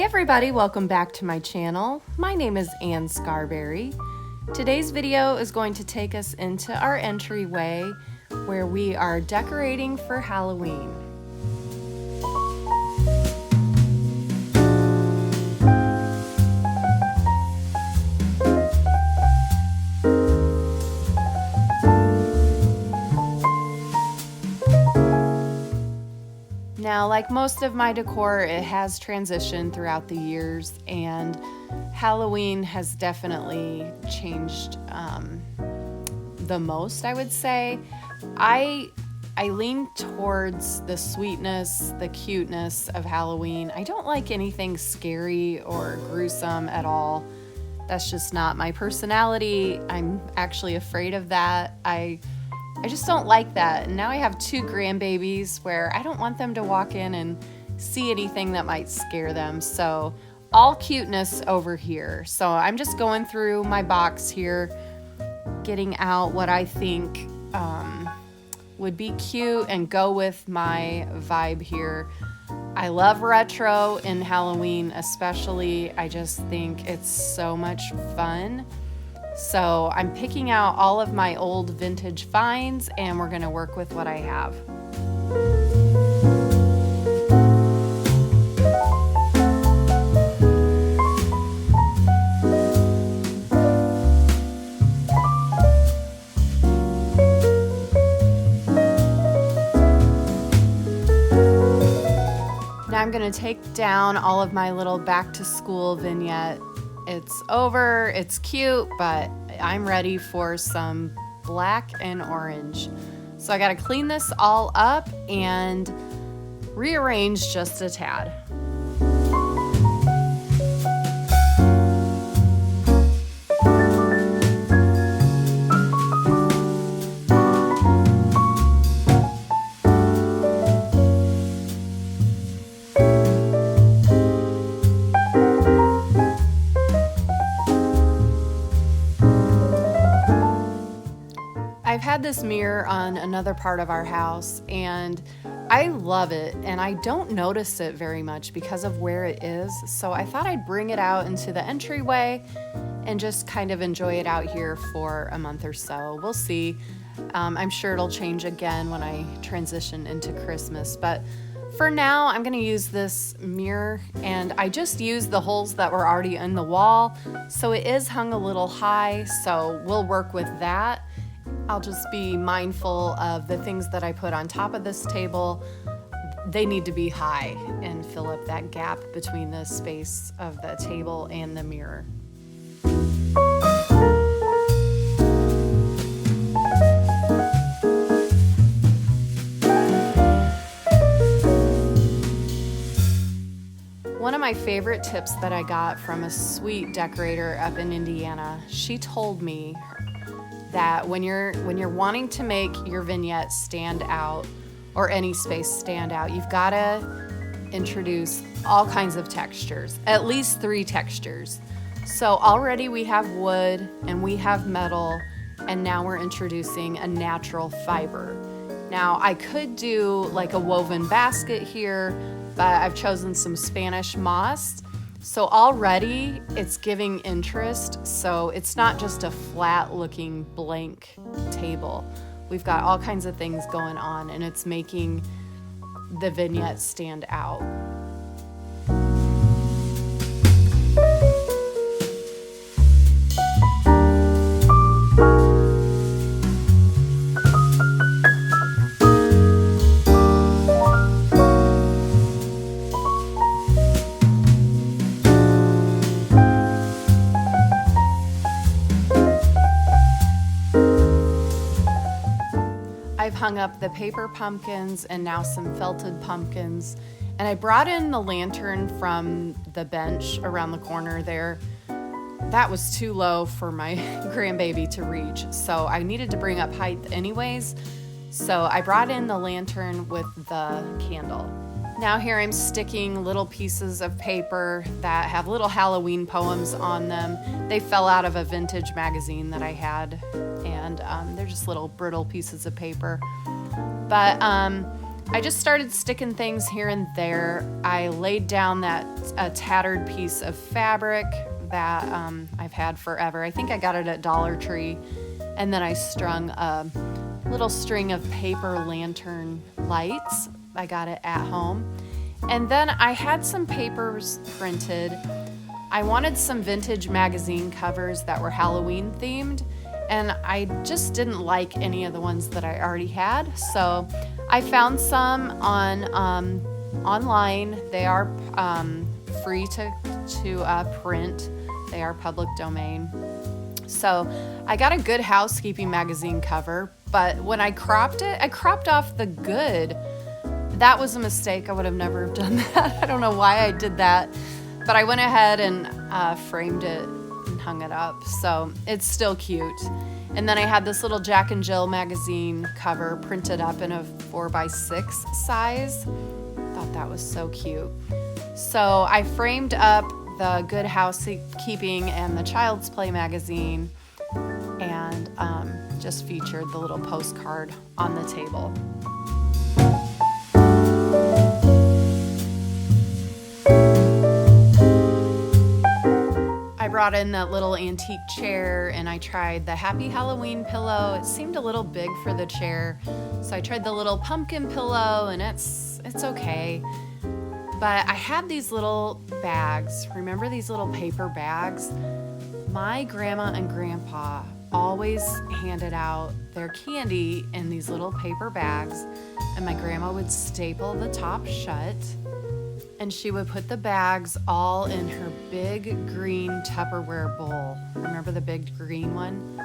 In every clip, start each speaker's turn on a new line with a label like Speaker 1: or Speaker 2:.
Speaker 1: everybody, welcome back to my channel. My name is Ann Scarberry. Today's video is going to take us into our entryway where we are decorating for Halloween. Now, like most of my decor, it has transitioned throughout the years, and Halloween has definitely changed the most, I would say. I lean towards the sweetness, the cuteness of Halloween. I don't like anything scary or gruesome at all. That's just not my personality. I'm actually afraid of that. I just don't like that. And now I have two grandbabies where I don't want them to walk in and see anything that might scare them. So all cuteness over here. So I'm just going through my box here, getting out what I think would be cute and go with my vibe here. I love retro in Halloween especially. I just think it's so much fun. So I'm picking out all of my old vintage finds and we're gonna work with what I have. Now I'm gonna take down all of my little back to school vignette. It's over, it's cute, but I'm ready for some black and orange. So I gotta clean this all up and rearrange just a tad. I've had this mirror on another part of our house and I love it, and I don't notice it very much because of where it is. So I thought I'd bring it out into the entryway and just kind of enjoy it out here for a month or so. We'll see. I'm sure it'll change again when I transition into Christmas, but for now I'm gonna use this mirror, and I just used the holes that were already in the wall. So it is hung a little high, so we'll work with that. I'll just be mindful of the things that I put on top of this table. They need to be high and fill up that gap between the space of the table and the mirror. One of my favorite tips that I got from a sweet decorator up in Indiana, she told me that when you're wanting to make your vignette stand out, or any space stand out, you've got to introduce all kinds of textures, at least 3 textures. So already we have wood and we have metal, and now we're introducing a natural fiber. Now I could do like a woven basket here, but I've chosen some Spanish moss. So already it's giving interest, so it's not just a flat looking blank table. We've got all kinds of things going on, and it's making the vignette stand out. I've hung up the paper pumpkins and now some felted pumpkins, and I brought in the lantern from the bench around the corner there. That was too low for my grandbaby to reach, so I needed to bring up height anyways, so I brought in the lantern with the candle. Now here I'm sticking little pieces of paper that have little Halloween poems on them. They fell out of a vintage magazine that I had, and they're just little brittle pieces of paper. But I just started sticking things here and there. I laid down a tattered piece of fabric that I've had forever. I think I got it at Dollar Tree. And then I strung a little string of paper lantern lights. I got it at home. And then I had some papers printed. I wanted some vintage magazine covers that were Halloween themed, and I just didn't like any of the ones that I already had. So I found some on online. They are free to print. They are public domain. So I got a Good Housekeeping magazine cover, but when I cropped it, I cropped off the good. That was a mistake. I would have never done that. I don't know why I did that, but I went ahead and framed it and hung it up. So it's still cute. And then I had this little Jack and Jill magazine cover printed up in a 4x6 size. Thought that was so cute. So I framed up the Good Housekeeping and the Child's Play magazine, and just featured the little postcard on the table. I brought in that little antique chair, and I tried the Happy Halloween pillow. It seemed a little big for the chair, so I tried the little pumpkin pillow, and it's okay. But I had these little bags. Remember these little paper bags? My grandma and grandpa always handed out their candy in these little paper bags, and my grandma would staple the top shut, and she would put the bags all in her big green Tupperware bowl. Remember the big green one?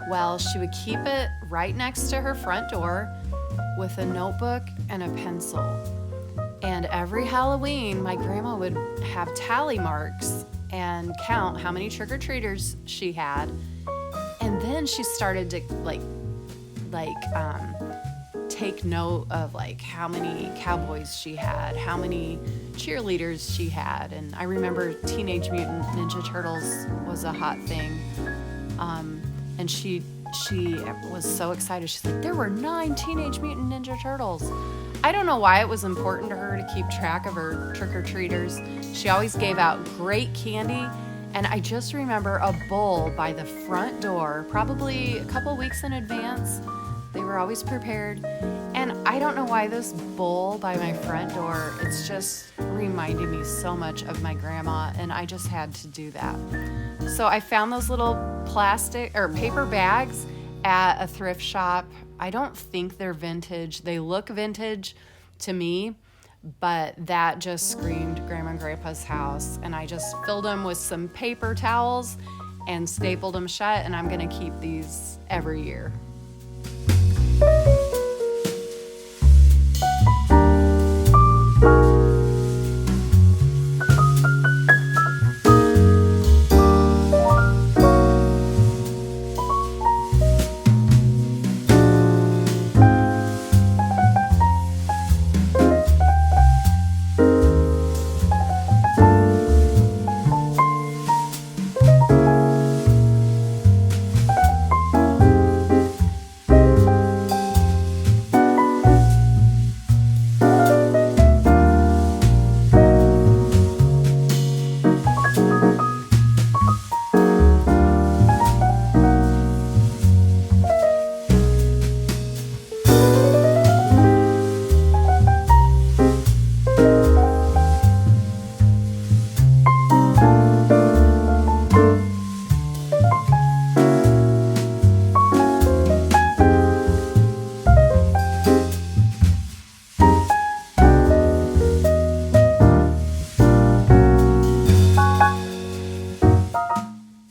Speaker 1: Well, she would keep it right next to her front door with a notebook and a pencil. And every Halloween, my grandma would have tally marks and count how many trick-or-treaters she had. And then she started to take note of how many cowboys she had, how many cheerleaders she had. And I remember Teenage Mutant Ninja Turtles was a hot thing. And she was so excited. She's like, there were 9 Teenage Mutant Ninja Turtles. I don't know why it was important to her to keep track of her trick-or-treaters. She always gave out great candy, and I just remember a bowl by the front door, probably a couple weeks in advance. They were always prepared, and I don't know why this bowl by my front door, it's just reminding me so much of my grandma, and I just had to do that. So I found those little plastic or paper bags at a thrift shop. I don't think they're vintage. They look vintage to me, but that just screamed Grandma and Grandpa's house. And I just filled them with some paper towels and stapled them shut, and I'm gonna keep these every year.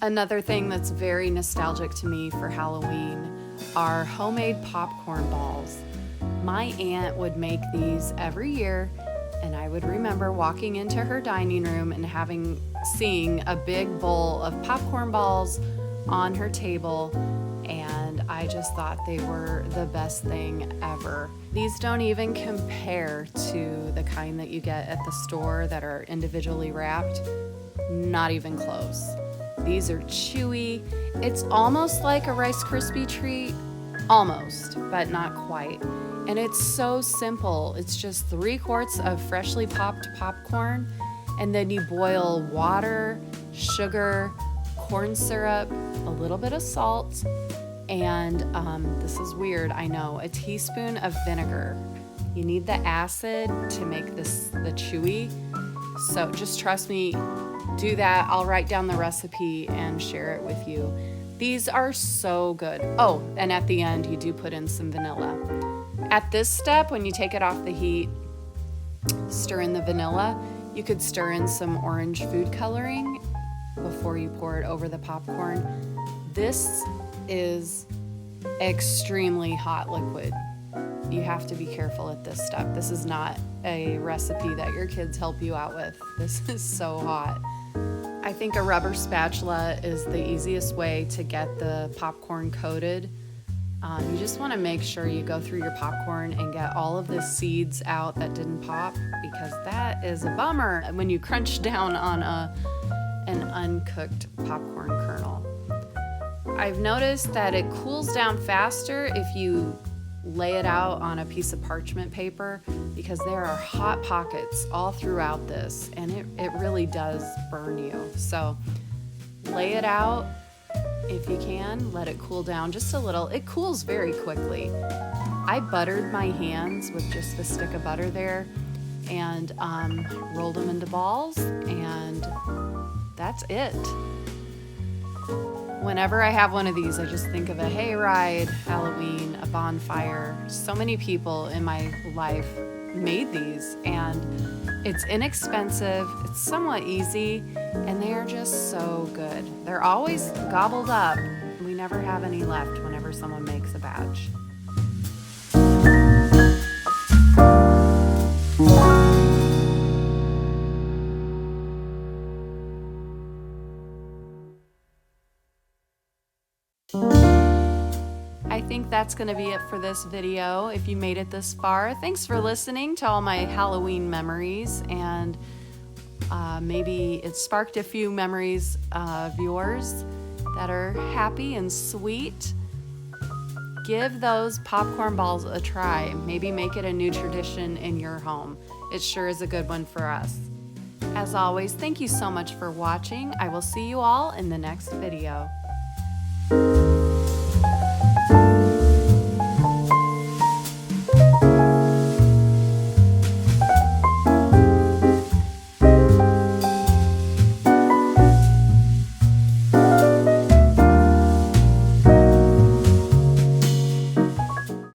Speaker 1: Another thing that's very nostalgic to me for Halloween are homemade popcorn balls. My aunt would make these every year, and I would remember walking into her dining room and seeing a big bowl of popcorn balls on her table, and I just thought they were the best thing ever. These don't even compare to the kind that you get at the store that are individually wrapped. Not even close. These are chewy. It's almost like a Rice Krispie treat, almost, but not quite. And it's so simple. It's just 3 quarts of freshly popped popcorn, and then you boil water, sugar, corn syrup, a little bit of salt, and this is weird, I know, a teaspoon of vinegar. You need the acid to make this the chewy. So just trust me, do that. I'll write down the recipe and share it with you. These are so good. Oh, and at the end, you do put in some vanilla. At this step, when you take it off the heat, stir in the vanilla. You could stir in some orange food coloring before you pour it over the popcorn. This is extremely hot liquid. You have to be careful at this step. This is not a recipe that your kids help you out with. This is so hot. I think a rubber spatula is the easiest way to get the popcorn coated. You just want to make sure you go through your popcorn and get all of the seeds out that didn't pop, because that is a bummer when you crunch down on an uncooked popcorn kernel. I've noticed that it cools down faster if you lay it out on a piece of parchment paper, because there are hot pockets all throughout this, and it really does burn you. So lay it out if you can, let it cool down just a little. It cools very quickly. I buttered my hands with just a stick of butter there and rolled them into balls, and that's it. Whenever I have one of these, I just think of a hayride, Halloween, a bonfire. So many people in my life made these, and it's inexpensive, it's somewhat easy, and they are just so good. They're always gobbled up. We never have any left whenever someone makes a batch. I think that's going to be it for this video. If you made it this far, thanks for listening to all my Halloween memories, and maybe it sparked a few memories of yours that are happy and sweet. Give those popcorn balls a try. Maybe make it a new tradition in your home. It sure is a good one for us. As always, thank you so much for watching. I will see you all in the next video.